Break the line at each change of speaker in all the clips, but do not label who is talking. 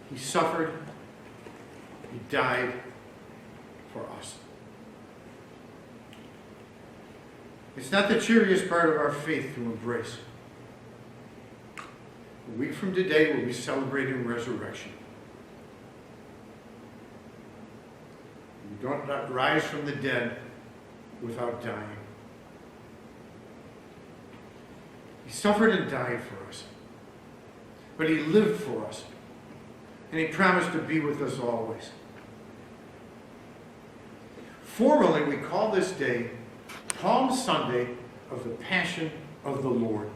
He suffered. He died for us. It's not the cheeriest part of our faith to embrace. A week from today, we'll be celebrating resurrection. We don't rise from the dead without dying. He suffered and died for us. But he lived for us. And he promised to be with us always. Formally, we call this day Palm Sunday of the Passion of the Lord.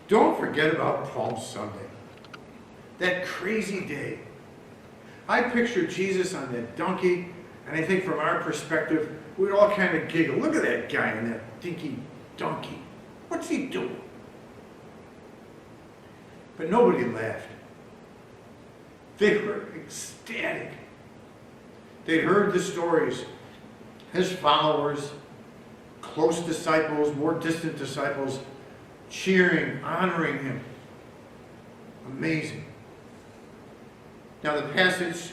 Don't forget about Palm Sunday. That crazy day. I picture Jesus on that donkey, and I think from our perspective, we'd all kind of giggle. Look at that guy on that dinky donkey. What's he doing? But nobody laughed. They were ecstatic. They'd heard the stories. His followers, close disciples, more distant disciples, cheering, honoring him. Amazing. Now the passage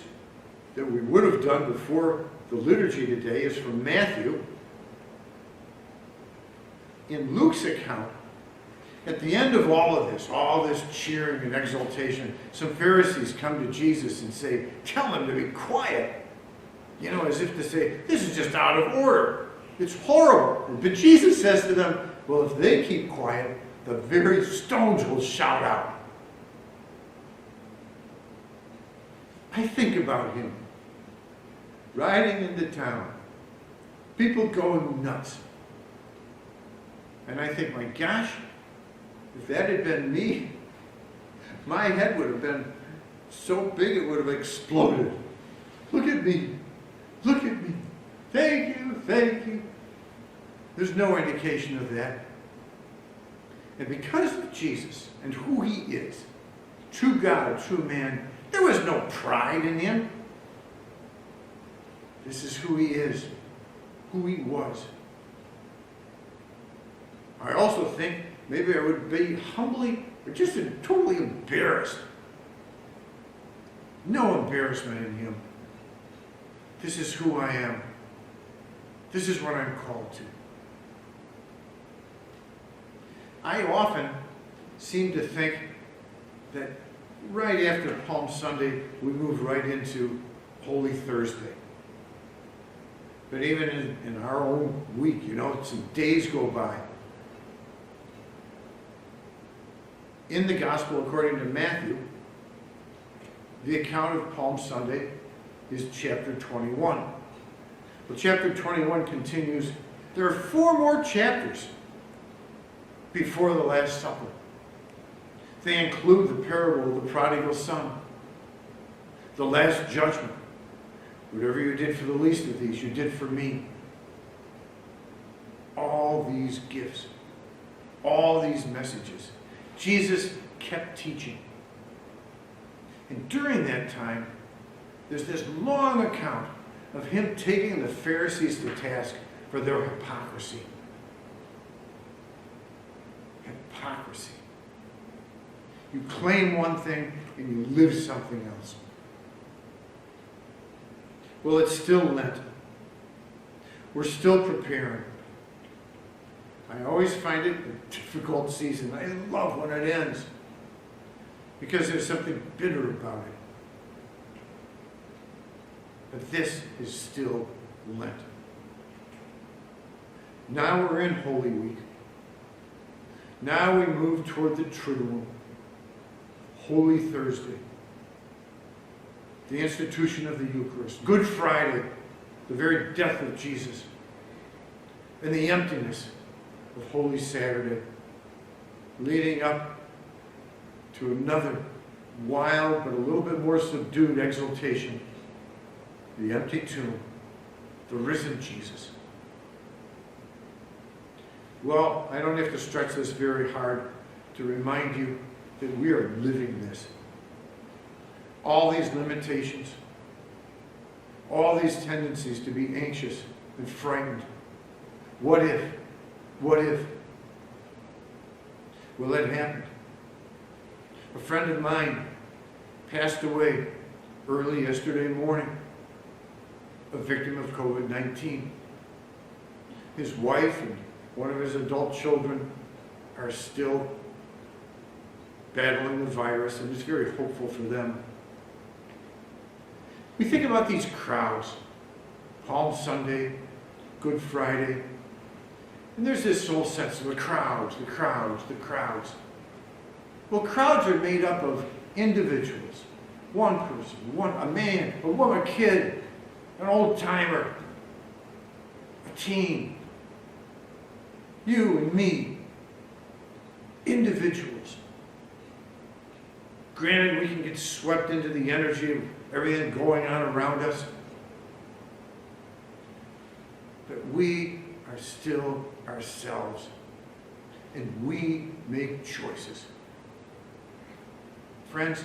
that we would have done before the liturgy today is from Matthew. In Luke's account, at the end of all this cheering and exultation, some Pharisees come to Jesus and say, tell him to be quiet. You know, as if to say, this is just out of order. It's horrible. But Jesus says to them, well, if they keep quiet, the very stones will shout out. I think about him riding into town, people going nuts. And I think, my gosh, if that had been me, my head would have been so big it would have exploded. Look at me. Look at me. Thank you, thank you. There's no indication of that. And because of Jesus and who he is, true God, true man, there was no pride in him. This is who he is, who he was. I also think maybe I would be humbly or just totally embarrassed. No embarrassment in him. This is who I am. This is what I'm called to. I often seem to think that right after Palm Sunday, we move right into Holy Thursday. But even in our own week, you know, some days go by. In the Gospel according to Matthew, the account of Palm Sunday is chapter 21. Well, chapter 21 continues. There are 4 more chapters before the Last Supper. They include the parable of the prodigal son, the Last Judgment. Whatever you did for the least of these, you did for me. All these gifts, all these messages. Jesus kept teaching. And during that time, there's this long account of him taking the Pharisees to task for their hypocrisy. Hypocrisy. You claim one thing and you live something else. Well, it's still Lent. We're still preparing. I always find it a difficult season. I love when it ends because there's something bitter about it. But this is still Lent. Now we're in Holy Week. Now we move toward the Triduum, Holy Thursday, the institution of the Eucharist, Good Friday, the very death of Jesus, and the emptiness of Holy Saturday, leading up to another wild but a little bit more subdued exaltation, the empty tomb, the risen Jesus. Well, I don't have to stretch this very hard to remind you that we are living this. All these limitations, all these tendencies to be anxious and frightened. What if? What if? Well, it happened. A friend of mine passed away early yesterday morning, a victim of COVID-19. His wife and one of his adult children are still battling the virus, and it's very hopeful for them. We think about these crowds, Palm Sunday, Good Friday, and there's this whole sense of the crowds, the crowds, the crowds. Well, crowds are made up of individuals. One person, a man, a woman, a kid, an old timer, a teen, you and me, individuals. Granted, we can get swept into the energy of everything going on around us, but we are still ourselves, and we make choices. Friends,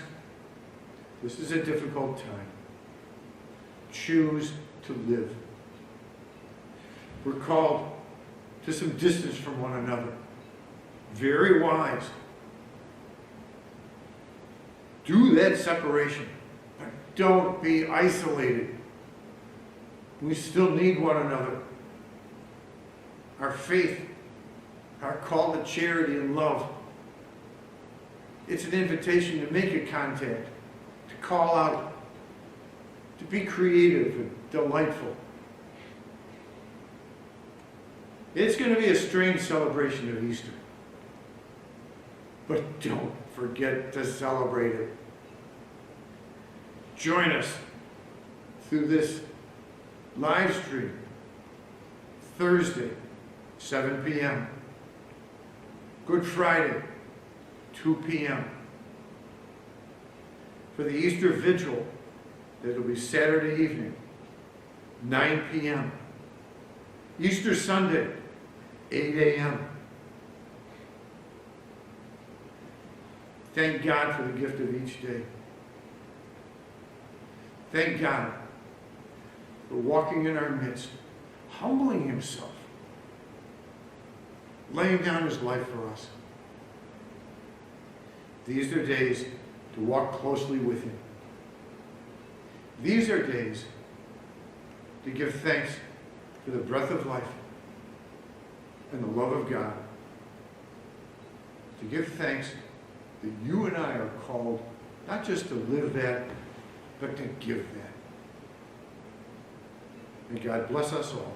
this is a difficult time. Choose to live. We're called to some distance from one another. Very wise. Do that separation, but don't be isolated. We still need one another. Our faith, our call to charity and love, it's an invitation to make a contact, to call out, to be creative and delightful. It's going to be a strange celebration of Easter. But don't forget to celebrate it. Join us through this live stream, Thursday, 7 p.m. Good Friday, 2 p.m. For the Easter Vigil, it'll be Saturday evening, 9 p.m. Easter Sunday, 8 a.m. Thank God for the gift of each day. Thank God for walking in our midst, humbling himself, laying down his life for us. These are days to walk closely with him. These are days to give thanks for the breath of life and the love of God. To give thanks that you and I are called not just to live that, but to give that. May God bless us all.